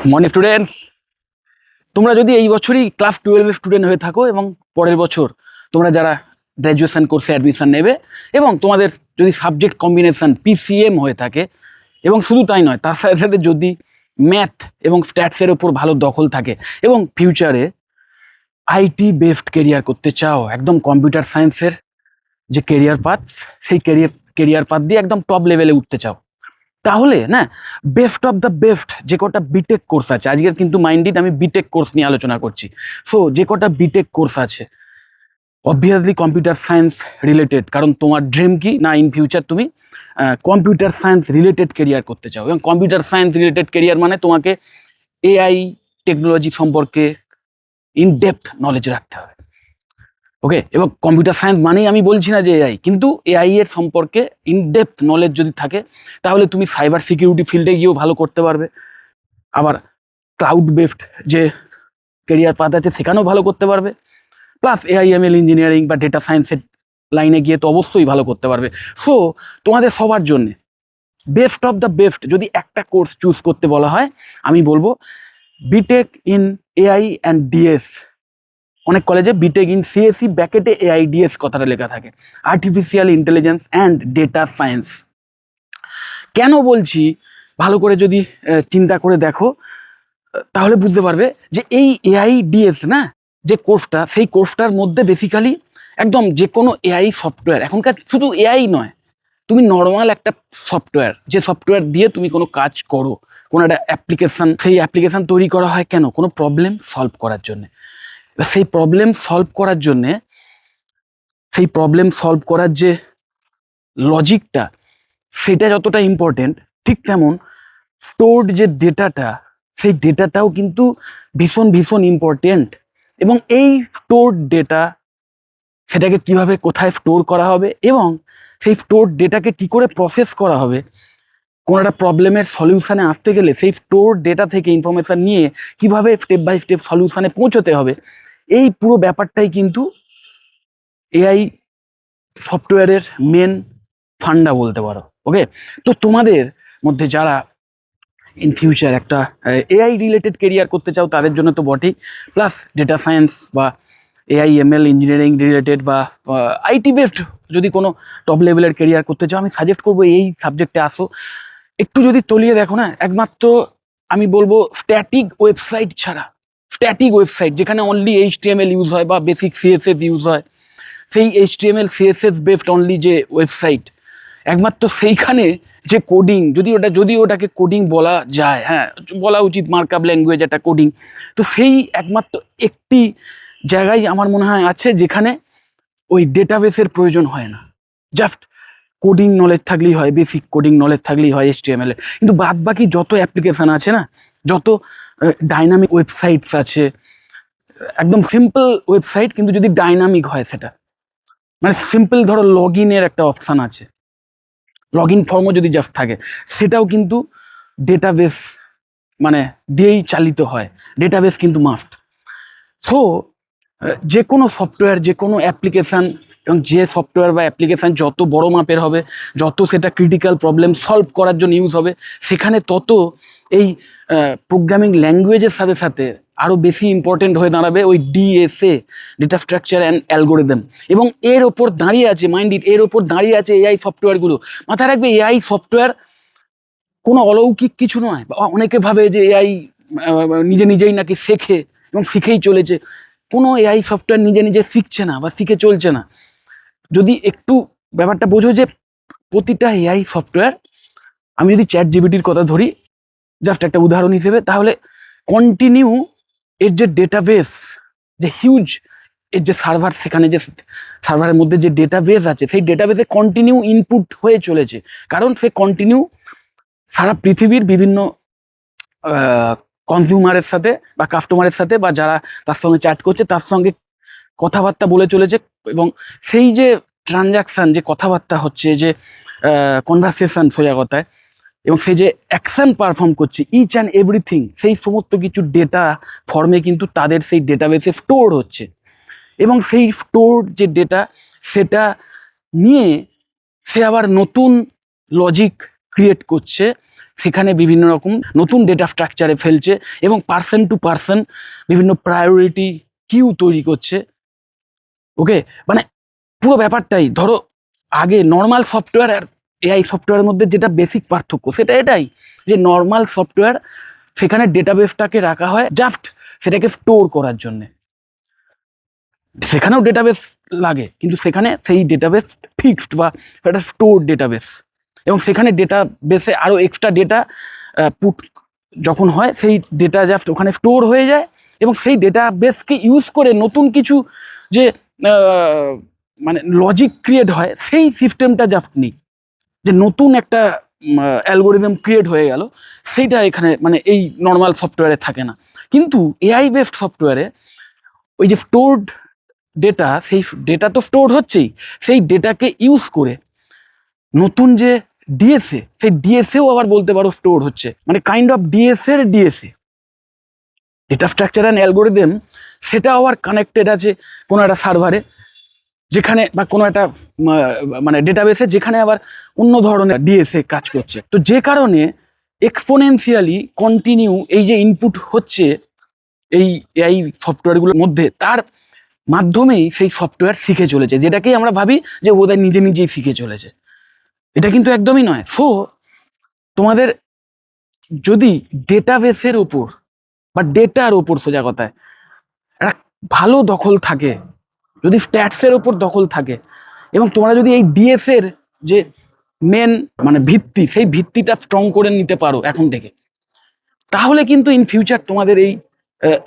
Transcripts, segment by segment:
Morning students, তোমরা যদি এই বছরই ক্লাস 12 স্টুডেন্ট হয়ে থাকো এবং পরের বছর তোমরা যারা গ্র্যাজুয়েশন কোর্সে অ্যাডমিশন নেবে এবং তোমাদের যদি সাবজেক্ট কম্বিনেশন পিসিএম হয়ে থাকে এবং শুধু তাই নয়, তার সাথে সাথে যদি ম্যাথ এবং স্ট্যাটসের ওপর ভালো দখল থাকে এবং ফিউচারে আইটি বেসড কেরিয়ার করতে চাও, একদম কম্পিউটার সায়েন্সের যে কেরিয়ার পাথ, সেই কেরিয়ার পাথ দিয়ে একদম টপ লেভেলে উঠতে চাও, তাহলে না বেস্ট অফ দ্য বেস্ট যে কটা বিটেক কোর্স আছে, আজকের কিন্তু মাইন্ডেড আমি বিটেক কোর্স নিয়ে আলোচনা করছি। সো যে কটা বিটেক কোর্স আছে অবভিয়াসলি কম্পিউটার সায়েন্স রিলেটেড, কারণ তোমার ড্রিম কি না ইন ফিউচার তুমি কম্পিউটার সায়েন্স রিলেটেড কেরিয়ার করতে চাও, এবং কম্পিউটার সায়েন্স রিলেটেড কেরিয়ার মানে তোমাকে এআই টেকনোলজি সম্পর্কে ইন ডেপথ নলেজ রাখতে হবে। ওকে, এবং কম্পিউটার সায়েন্স মানেই আমি বলছি না যে এআই, কিন্তু এআই এর সম্পর্কে ইন ডেপথ নলেজ যদি থাকে তাহলে তুমি সাইবার সিকিউরিটি ফিল্ডে গিয়েও ভালো করতে পারবে, আবার ক্লাউড বেসড যে কেরিয়ার পাথ আছে সেখানেও ভালো করতে পারবে, প্লাস এআইএমএল ইঞ্জিনিয়ারিং বা ডেটা সায়েন্সের লাইনে গিয়ে তো অবশ্যই ভালো করতে পারবে। সো তোমাদের সবার জন্যে বেস্ট অফ দ্য বেস্ট যদি একটা কোর্স চুজ করতে বলা হয়, আমি বলবো BTech in AI and DS. অনেক কলেজে বিটেক ইন সিএসসি ব্যাকেটে এআইডিএস কথাটা লেখা থাকে, artificial intelligence and data science. কেন বলছি ভালো করে যদি চিন্তা করে দেখো তাহলে বুঝতে পারবে যে এই এআইডিএস না যে কোর্সটা, সেই কোর্সটার মধ্যে বেসিক্যালি একদম যে কোনো এআই সফটওয়্যার, এখনকার শুধু এআই নয়, তুমি নর্মাল একটা সফটওয়্যার, যে সফটওয়্যার দিয়ে তুমি কোনো কাজ করো, কোনো একটা অ্যাপ্লিকেশান, সেই অ্যাপ্লিকেশান তৈরি করা হয় কেন? কোনো প্রবলেম সলভ করার জন্যে। সেই প্রবলেম সলভ করার জন্যে, সেই প্রবলেম সলভ করার যে লজিকটা, সেটা যতটা ইম্পর্টেন্ট, ঠিক তেমন স্টোরড যে ডেটাটা, সেই ডেটাটাও কিন্তু ভীষণ ভীষণ ইম্পর্টেন্ট। এবং এই স্টোরড ডেটা, সেটাকে কিভাবে কোথায় স্টোর করা হবে এবং সেই স্টোরড ডেটাকে কি করে প্রসেস করা হবে, কোনো একটা প্রবলেমের সলিউশানে আসতে গেলে সেই স্টোর ডেটা থেকে ইনফরমেশান নিয়ে কিভাবে স্টেপ বাই স্টেপ সলিউশানে পৌঁছতে হবে, এই পুরো ব্যাপারটাই কিন্তু এআই সফটওয়্যারের মেন ফান্ডা বলতে পারো। ওকে, তো তোমাদের মধ্যে যারা ইন ফিউচার একটা এআই রিলেটেড কেরিয়ার করতে চাও তাদের জন্য তো বটেই, প্লাস ডেটা সায়েন্স বা এআইএমএল ইঞ্জিনিয়ারিং রিলেটেড বা আইটি বেসড যদি কোনো টপ লেভেলের কেরিয়ার করতে চাও, আমি সাজেস্ট করবো এই সাবজেক্টে আসো। একটু যদি তলিয়ে দেখো না, একমাত্র আমি বলবো স্ট্যাটিক ওয়েবসাইট ছাড়া, স্ট্যাটিক ওয়েবসাইট যেখানে অনলি এইচটিএমএল ইউজ হয় বা বেসিক সিএসএস ইউজ হয়, সেই এইচটিএমএল সিএসএস বেসড অনলি যে ওয়েবসাইট, একমাত্র সেইখানে যে কোডিং, যদি ওটাকে কোডিং বলা যায়, হ্যাঁ বলা উচিত, মার্কআপ ল্যাঙ্গুয়েজ একটা কোডিং, তো সেই একমাত্র একটি জায়গায় আমার মনে হয় আছে যেখানে ওই ডেটাবেসের প্রয়োজন হয় না, জাস্ট কোডিং নলেজ থাকলেই হয়, বেসিক কোডিং নলেজ থাকলেই হয় এইচটিএমএল এর। কিন্তু বাদ বাকি যত অ্যাপ্লিকেশান আছে না, যত ডাইনামিক ওয়েবসাইটস আছে, একদম সিম্পল ওয়েবসাইট কিন্তু যদি ডাইনামিক হয়, সেটা মানে সিম্পল, ধরো লগ ইনের একটা অপশান আছে, লগ ইন ফর্মও যদি জাস্ট থাকে, সেটাও কিন্তু ডেটাবেস মানে দিয়েই চালিত হয়, ডেটাবেস কিন্তু মাস্ট। সো যে কোনো সফটওয়্যার, যে কোনো অ্যাপ্লিকেশান, এবং যে সফটওয়্যার বা অ্যাপ্লিকেশান যত বড় মাপের হবে, যত সেটা ক্রিটিক্যাল প্রবলেম সলভ করার জন্য ইউজ হবে, সেখানে তত এই প্রোগ্রামিং ল্যাঙ্গুয়েজের সাথে সাথে আরও বেশি ইম্পর্টেন্ট হয়ে দাঁড়াবে ওই DSA, data structure and algorithm. এবং এর ওপর দাঁড়িয়ে আছে মাইন্ডেড, এর ওপর দাঁড়িয়ে আছে এআই সফটওয়্যারগুলো। মাথায় রাখবে, এআই সফটওয়্যার কোনো অলৌকিক কিছু নয়। অনেকে ভাবে যে এআই নিজে নিজেই নাকি শেখে এবং শিখেই চলেছে। কোনো এআই সফটওয়্যার নিজে নিজে শিখছে না বা শিখে চলছে না। যদি একটু ব্যাপারটা বোঝো যে প্রতিটা এআই সফটওয়্যার, আমি যদি চ্যাট জিপিটির কথা ধরি জাস্ট একটা উদাহরণ হিসেবে, তাহলে কন্টিনিউ এর যে ডেটাবেস, যে হিউজ এর যে সার্ভার, সেখানে যে সার্ভারের মধ্যে যে ডেটাবেস আছে, সেই ডেটাবেসে কন্টিনিউ ইনপুট হয়ে চলেছে, কারণ সে কন্টিনিউ সারা পৃথিবীর বিভিন্ন কনজিউমারের সাথে বা কাস্টমারের সাথে বা যারা তার সঙ্গে চ্যাট করছে তার সঙ্গে কথাবার্তা বলে চলেছে। এবং সেই যে ট্রানজাকশান, যে কথাবার্তা হচ্ছে, যে কনভারসেশন সোজা কথায়, এবং সে যে অ্যাকশান পারফর্ম করছে, ইচ অ্যান্ড এভরিথিং, সেই সমস্ত কিছু ডেটা ফর্মে কিন্তু তাদের সেই ডেটাবেসে স্টোর হচ্ছে। এবং সেই স্টোর যে ডেটা, সেটা নিয়ে সে আবার নতুন লজিক ক্রিয়েট করছে, সেখানে বিভিন্ন রকম নতুন ডেটা স্ট্রাকচারে ফেলছে এবং পার্সন টু পার্সন বিভিন্ন প্রায়োরিটি কিউ তৈরি করছে। ওকে, মানে পুরো ব্যাপারটাই ধরো আগে নর্মাল সফটওয়্যার আর এআই সফটওয়্যারের মধ্যে যেটা বেসিক পার্থক্য সেটা এটাই যে নর্মাল সফটওয়্যার সেখানে ডেটাবেসটাকে রাখা হয় জাস্ট সেটাকে স্টোর করার জন্যে। সেখানেও ডেটাবেস লাগে কিন্তু সেখানে সেই ডেটাবেস ফিক্সড বা একটা স্টোর ডেটাবেস, এবং সেখানে ডেটাবেসে আরও এক্সট্রা ডেটা পুট যখন হয় সেই ডেটা জাস্ট ওখানে স্টোর হয়ে যায়, এবং সেই ডেটাবেসকে ইউজ করে নতুন কিছু যে মানে লজিক ক্রিয়েট হয় সেই সিস্টেমটা জাস্ট নেই, যে নতুন একটা অ্যালগোরিদম ক্রিয়েট হয়ে গেল সেইটা এখানে মানে এই নর্মাল সফটওয়্যারে থাকে না। কিন্তু এআই বেসড সফটওয়্যারে ওই যে স্টোরড ডেটা, সেই ডেটা তো স্টোর হচ্ছেই, সেই ডেটাকে ইউজ করে নতুন যে ডিএসএ, সেই ডিএসএও আবার বলতে পারো স্টোর হচ্ছে, মানে কাইন্ড অফ ডিএসএ এর DSA, data structure and algorithm, সেটা আবার কানেক্টেড আছে কোনো একটা সার্ভারে যেখানে বা কোনো একটা মানে ডেটাবেসে যেখানে আবার অন্য ধরনের ডিএসএ কাজ করছে। তো যে কারণে এক্সপোনেনশিয়ালি কন্টিনিউ এই যে ইনপুট হচ্ছে এই এআই সফটওয়্যারগুলোর মধ্যে, তার মাধ্যমেই সেই সফটওয়্যার শিখে চলেছে, যেটাকেই আমরা ভাবি যে ওদের নিজে নিজেই শিখে চলেছে। এটা কিন্তু একদমই নয়। সো তোমাদের যদি ডেটাবেসের ওপর বা ডেটার ওপর সোজা কথায় একটা ভালো দখল থাকে, যদি স্ট্যাটসের ওপর দখল থাকে, এবং তোমরা যদি এই ডিএসের যে মেন মানে ভিত্তি, সেই ভিত্তিটা স্ট্রং করে নিতে পারো এখন থেকে, তাহলে কিন্তু ইন ফিউচার তোমাদের এই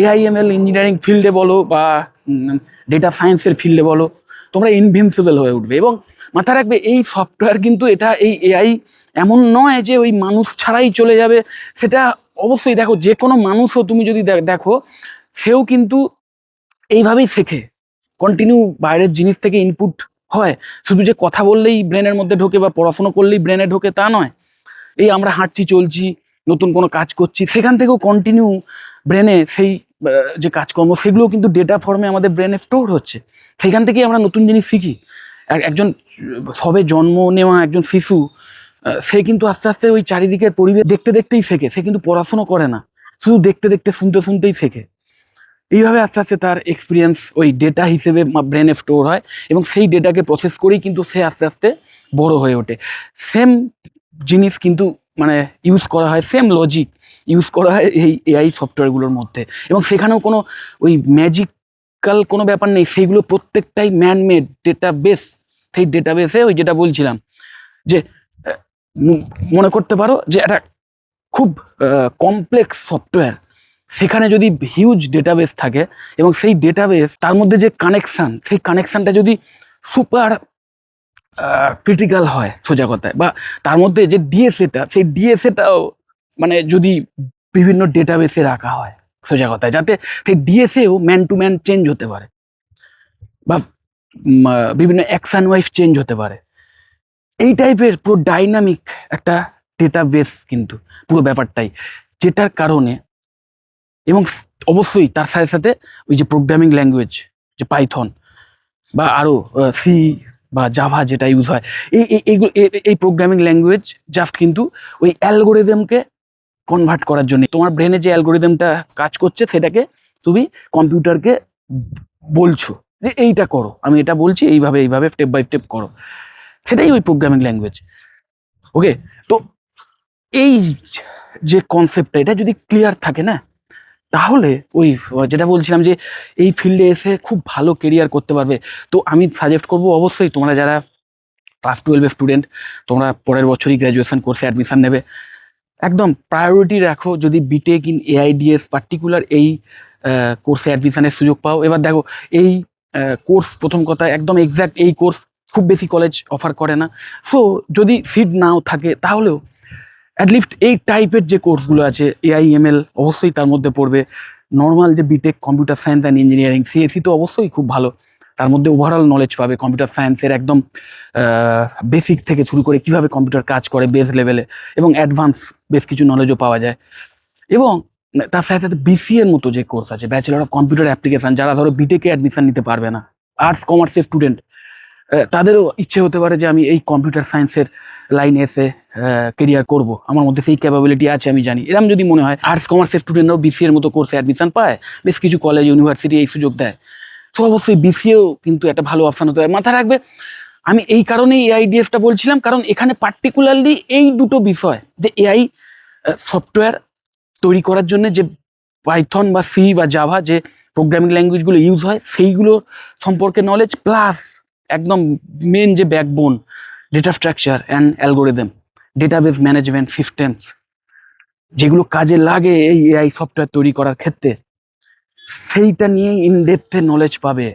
এআইএমএল ইঞ্জিনিয়ারিং ফিল্ডে বলো বা ডেটা সায়েন্সের ফিল্ডে বলো, তোমরা ইনভিনসিবল হয়ে উঠবে। এবং মাথায় রাখবে এই সফটওয়্যার কিন্তু এটা এই এআই এমন নয় যে ওই মানুষ ছাড়াই চলে যাবে। সেটা অবশ্যই দেখো, যে কোনো মানুষও তুমি যদি দেখো, সেও কিন্তু এইভাবেই শেখে, কন্টিনিউ বাইরের জিনিস থেকে ইনপুট হয়। শুধু যে কথা বললেই ব্রেনের মধ্যে ঢোকে বা পড়াশোনা করলেই ব্রেনে ঢোকে তা নয়। এই আমরা হাঁটছি, চলছি, নতুন কোনো কাজ করছি, সেখান থেকেও কন্টিনিউ ব্রেনে সেই যে কাজকর্ম সেগুলো কিন্তু ডেটা ফর্মে আমাদের ব্রেনে স্টোর হচ্ছে। সেখান থেকেই আমরা নতুন জিনিস শিখি। একজন সবে জন্ম নেওয়া একজন শিশু, সে কিন্তু আস্তে আস্তে ওই চারিদিকের পরিবেশ দেখতে দেখতেই শেখে। সে কিন্তু পড়াশুনো করে না, শুধু দেখতে দেখতে শুনতে শুনতেই শেখে। এইভাবে আস্তে আস্তে তার এক্সপিরিয়েন্স ওই ডেটা হিসেবে ব্রেনে স্টোর হয়, এবং সেই ডেটাকে প্রসেস করেই কিন্তু সে আস্তে আস্তে বড় হয়ে ওঠে। সেম জিনিস কিন্তু মানে ইউজ করা হয়, সেম লজিক ইউজ করা হয় এই এআই সফটওয়্যারগুলোর মধ্যে, এবং সেখানেও কোনো ওই ম্যাজিক্যাল কোনো ব্যাপার নেই। সেইগুলো প্রত্যেকটাই ম্যানমেড ডেটাবেস। সেই ডেটাবেসে ওই যেটা বলছিলাম যে মনে করতে পারো যে একটা খুব কমপ্লেক্স সফটওয়্যার, সেখানে যদি হিউজ ডেটাবেস থাকে এবং সেই ডেটাবেস তার মধ্যে যে কানেকশান, সেই কানেকশানটা যদি সুপার ক্রিটিক্যাল হয় সোজা কথায়, বা তার মধ্যে যে ডিএসএটা, সেই ডিএসএটাও মানে যদি বিভিন্ন ডেটাবেসে রাখা হয় সোজা কথায়, যাতে সেই ডিএসএও ম্যান টু ম্যান চেঞ্জ হতে পারে বা বিভিন্ন অ্যাকশন ওয়াইজ চেঞ্জ হতে পারে, এই টাইপের পুরো ডাইনামিক একটা ডেটাবেস কিন্তু পুরো ব্যাপারটাই, যেটার কারণে এবং অবশ্যই তার সাথে সাথে ওই যে প্রোগ্রামিং ল্যাঙ্গুয়েজ যে পাইথন বা আরও সি বা জাভা যেটা ইউজ হয়, এইগুলো এই প্রোগ্রামিং ল্যাঙ্গুয়েজ জাস্ট কিন্তু ওই অ্যালগোরিদমকে কনভার্ট করার জন্য, তোমার ব্রেনে যে অ্যালগোরিদমটা কাজ করছে সেটাকে তুমি কম্পিউটারকে বলছো যে এইটা করো, আমি এটা বলছি, এইভাবে এইভাবে স্টেপ বাই স্টেপ করো, সেটাই ওই প্রোগ্রামিং ল্যাঙ্গুয়েজ। ওকে, তো এই যে কনসেপ্টটা, এটা যদি ক্লিয়ার থাকে না, তাহলে ওই যেটা বলছিলাম যে এই ফিল্ডে এসে খুব ভালো কেরিয়ার করতে পারবে। তো আমি সাজেস্ট করবো অবশ্যই তোমরা যারা ক্লাস 12-এর স্টুডেন্ট, তোমরা পরের বছরই গ্র্যাজুয়েশন কোর্সে অ্যাডমিশন নেবে, একদম প্রায়োরিটি রাখো যদি বিটেক ইন এআইডিএস পার্টিকুলার এই কোর্সে অ্যাডমিশনের সুযোগ পাও। এবার দেখো, এই কোর্স প্রথম কথা একদম এক্স্যাক্ট এই কোর্স খুব বেশি কলেজ অফার করে না। সো যদি সিট নাও থাকে তাহলেও অ্যাটলিস্ট এই টাইপের যে কোর্সগুলো আছে, এআইএমএল অবশ্যই তার মধ্যে পড়বে, নর্মাল যে BTech computer science and engineering সিএসি তো অবশ্যই খুব ভালো, তার মধ্যে ওভারঅল নলেজ পাবে কম্পিউটার সায়েন্সের একদম বেসিক থেকে শুরু করে কীভাবে কম্পিউটার কাজ করে বেস লেভেলে, এবং অ্যাডভান্স বেশ কিছু নলেজও পাওয়া যায়। এবং তার সাথে সাথে বিসিএর মতো যে কোর্স আছে, ব্যাচেলর অফ কম্পিউটার অ্যাপ্লিকেশন, যারা ধরো বিটেকে অ্যাডমিশন নিতে পারবে না, আর্টস কমার্সের স্টুডেন্ট, তাদেরও ইচ্ছে হতে পারে যে আমি এই কম্পিউটার সায়েন্সের লাইনে এসে কেরিয়ার করব, আমার মধ্যে সেই ক্যাপাবিলিটি আছে আমি জানি, এরকম যদি মনে হয়। আর্টস কমার্সের স্টুডেন্টরাও বিসিএ এর মতো কোর্সে অ্যাডমিশন পায়, বেশ কিছু কলেজ ইউনিভার্সিটি এই সুযোগ দেয়। তো অবশ্যই বিসিএও কিন্তু একটা ভালো অপশান হতে হয়। মাথায় রাখবে, আমি এই কারণেই এআইডিএফটা বলছিলাম, কারণ এখানে পার্টিকুলারলি এই দুটো বিষয়, যে এআই সফটওয়্যার তৈরি করার জন্য যে পাইথন বা সি বা জাভা যে প্রোগ্রামিং ল্যাঙ্গুয়েজগুলো ইউজ হয় সেইগুলো সম্পর্কে নলেজ, প্লাস একদম মেন যে backbone data structure and algorithm, database management systems, যেগুলো কাজে লাগে এই এআই সফটওয়্যার তৈরি করার ক্ষেত্রে, সেইটা নিয়ে ইন ডেপথে নলেজ পাবে।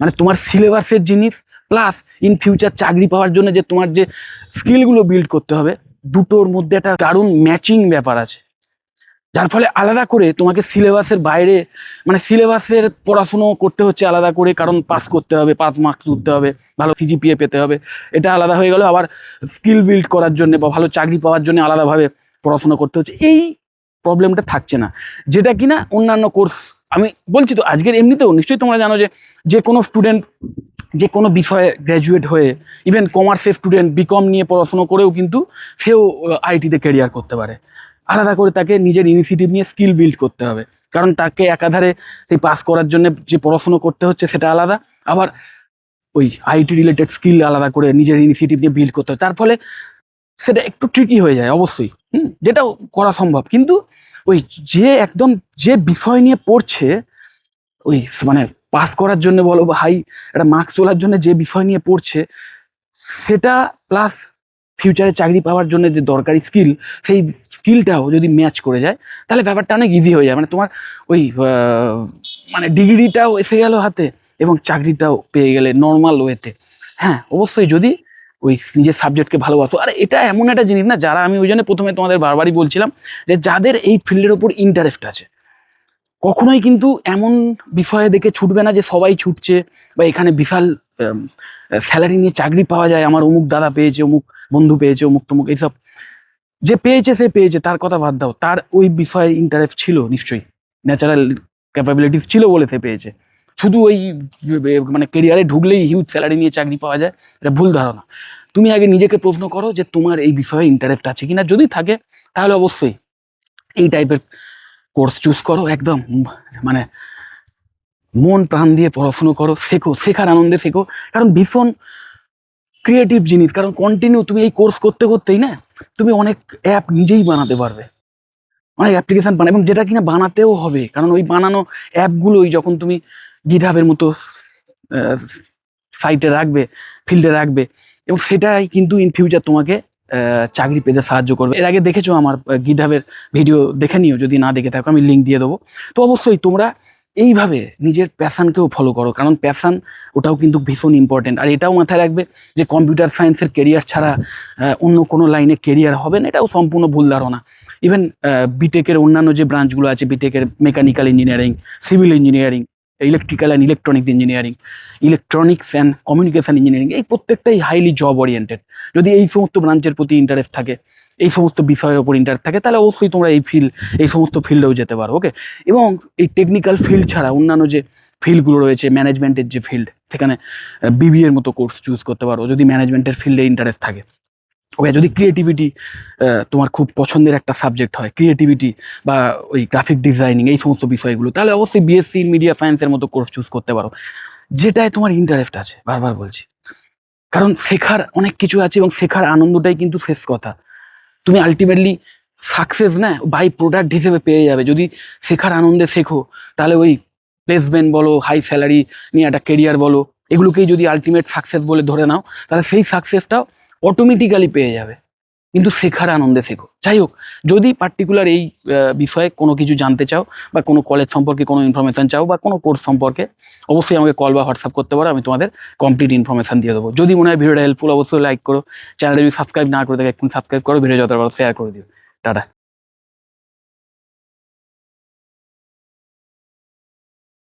মানে তোমার সিলেবাসের জিনিস প্লাস ইন ফিউচার চাকরি পাওয়ার জন্য যে তোমার যে স্কিলগুলো বিল্ড করতে হবে, দুটোর মধ্যে একটা দারুণ ম্যাচিং ব্যাপার আছে, যার ফলে আলাদা করে তোমাকে সিলেবাসের বাইরে, মানে সিলেবাসের পড়াশুনো করতে হচ্ছে আলাদা করে, কারণ পাস করতে হবে, 5 মার্কস তুলতে হবে, ভালো সিজিপিএ পেতে হবে, এটা আলাদা হয়ে গেল। আবার স্কিল বিল্ড করার জন্য বা ভালো চাকরি পাওয়ার জন্য আলাদাভাবে পড়াশোনা করতে হচ্ছে, এই প্রবলেমটা থাকছে না, যেটা কিনা অন্যান্য কোর্স। আমি বলছি তো আজকের এমনিতেও নিশ্চয়ই তোমরা জানো যে যে কোনো স্টুডেন্ট যে কোনো বিষয়ে গ্র্যাজুয়েট হয়ে, ইভেন কমার্সের স্টুডেন্ট বিকম নিয়ে পড়াশুনো করেও কিন্তু সেও আইটিতে ক্যারিয়ার করতে পারে। আলাদা করে তাকে নিজের ইনিশিয়েটিভ নিয়ে স্কিল বিল্ড করতে হবে, কারণ তাকে একাধারে সেই পাস করার জন্য যে পড়াশুনো করতে হচ্ছে সেটা আলাদা, আবার ওই আইটি রিলেটেড স্কিল আলাদা করে নিজের ইনিশিয়েটিভ নিয়ে বিল্ড করতে হবে। তার ফলে সেটা একটু ট্রিকি হয়ে যায় অবশ্যই, যেটাও করা সম্ভব, কিন্তু ওই যে একদম যে বিষয় নিয়ে পড়ছে, ওই মানে পাস করার জন্য বলো বা হাই একটা মার্কস তোলার জন্য যে বিষয় নিয়ে পড়ছে, সেটা প্লাস ফিউচারে চাকরি পাওয়ার জন্য যে দরকারি স্কিল, সেই স্কিলটাও যদি ম্যাচ করে যায়, তাহলে ব্যাপারটা অনেক ইজি হয়ে যায়। মানে তোমার ওই মানে ডিগ্রিটাও এসে গেল হাতে এবং চাকরিটাও পেয়ে গেলে নর্মাল ওয়েতে। হ্যাঁ অবশ্যই যদি ওই নিজের সাবজেক্টকে ভালোবাসো। আর এটা এমন একটা জিনিস না, যারা, আমি ওই জন্য প্রথমে তোমাদের বারবারই বলছিলাম যে যাদের এই ফিল্ডের ওপর ইন্টারেস্ট আছে, কখনোই কিন্তু এমন বিষয়ে দেখে ছুটবে না যে সবাই ছুটছে বা এখানে বিশাল স্যালারি নিয়ে চাকরি পাওয়া যায়, আমার অমুক দাদা পেয়েছে, অমুক বন্ধু পেয়েছে, অমুক তমুক, এইসব যে পেয়েছে সে পেয়েছে, তার কথা বাদ দাও, তার ওই বিষয়ে ইন্টারেস্ট ছিল নিশ্চয়ই, ন্যাচারাল ক্যাপাবিলিটিস ছিল বলে সে পেয়েছে। শুধু ওই মানে কেরিয়ারে ঢুকলেই হিউজ স্যালারি নিয়ে চাকরি পাওয়া যায়, এটা ভুল ধারণা। তুমি আগে নিজেকে প্রশ্ন করো যে তোমার এই বিষয়ে ইন্টারেস্ট আছে কিনা, যদি থাকে তাহলে অবশ্যই এই টাইপের কোর্স চুজ করো, একদম মানে মন প্রাণ দিয়ে পড়াশুনো করো, শেখো, শেখার আনন্দে শেখো, কারণ ভীষণ ক্রিয়েটিভ জিনিস। কারণ কন্টিনিউ তুমি এই কোর্স করতে করতেই না তুমি অনেক অ্যাপ নিজেই বানাতে পারবে, অনেক অ্যাপ্লিকেশান বানাবে, এবং যেটা কিনা বানাতেও হবে, কারণ ওই বানানো অ্যাপগুলোই যখন তুমি গিটহাবের মতো সাইটে রাখবে, ফিল্ডে রাখবে, এবং সেটাই কিন্তু ইন ফিউচার তোমাকে চাকরি পেতে সাহায্য করবে। এর আগে দেখেছো আমার গিটহাবের ভিডিও, দেখে নিও যদি না দেখে থাকো, আমি লিঙ্ক দিয়ে দেবো। তো অবশ্যই তোমরা এইভাবে নিজের প্যাশানকেও ফলো করো, কারণ প্যাশান ওটাও কিন্তু ভীষণ ইম্পর্টেন্ট। আর এটাও মাথায় রাখবে যে কম্পিউটার সায়েন্সের কেরিয়ার ছাড়া অন্য কোনো লাইনে কেরিয়ার হবে না, এটাও সম্পূর্ণ ভুল ধারণা। ইভেন বিটেকের অন্যান্য যে ব্রাঞ্চগুলো আছে, বিটেকের mechanical engineering, civil engineering, electrical and electronics engineering, electronics and communication engineering, এই প্রত্যেকটাই হাইলি জব ওরিয়েন্টেড। যদি এই সমস্ত ব্রাঞ্চের প্রতি ইন্টারেস্ট থাকে, এই সমস্ত বিষয়ের ওপর ইন্টারেস্ট থাকে, তাহলে অবশ্যই তোমরা এই সমস্ত ফিল্ডেও যেতে পারো। ওকে, এবং এই টেকনিক্যাল ফিল্ড ছাড়া অন্যান্য যে ফিল্ডগুলো রয়েছে, ম্যানেজমেন্টের যে ফিল্ড, সেখানে বিবিএর মতো কোর্স চুজ করতে পারো যদি ম্যানেজমেন্টের ফিল্ডে ইন্টারেস্ট থাকে। ওকে, যদি ক্রিয়েটিভিটি তোমার খুব পছন্দের একটা সাবজেক্ট হয়, ক্রিয়েটিভিটি বা ওই গ্রাফিক ডিজাইনিং, এই সমস্ত বিষয়গুলো, তাহলে অবশ্যই বিএসসি মিডিয়া সায়েন্সের মতো কোর্স চুজ করতে পারো, যেটায় তোমার ইন্টারেস্ট আছে। বারবার বলছি, কারণ শেখার অনেক কিছু আছে এবং শেখার আনন্দটাই কিন্তু শেষ কথা। তুমি আলটিমেটলি সাকসেস না বাই প্রোডাক্ট হিসেবে পেয়ে যাবে যদি শেখার আনন্দে শেখো। তাহলে ওই প্লেসমেন্ট বলো, হাই স্যালারি নিয়ে একটা কেরিয়ার বলো, এগুলোকেই যদি আলটিমেট সাকসেস বলে ধরে নাও, তাহলে সেই সাকসেসটাও অটোমেটিক্যালি পেয়ে যাবে, কিন্তু শেখার আনন্দে শেখো। যাই হোক, যদি পার্টিকুলার এই বিষয়ে কোনো কিছু জানতে চাও বা কোনো কলেজ সম্পর্কে কোনো ইনফরমেশান চাও বা কোনো কোর্স সম্পর্কে, অবশ্যই আমাকে কল বা হোয়াটসঅ্যাপ করতে পারো, আমি তোমাদের কমপ্লিট ইনফরমেশান দিয়ে দেবো। যদি মনে হয় ভিডিওটা হেল্পফুল, অবশ্যই লাইক করো, চ্যানেলটা যদি সাবস্ক্রাইব না করে থাকে এখন সাবস্ক্রাইব করো, ভিডিও যত পারো শেয়ার করে দিও। টাটা।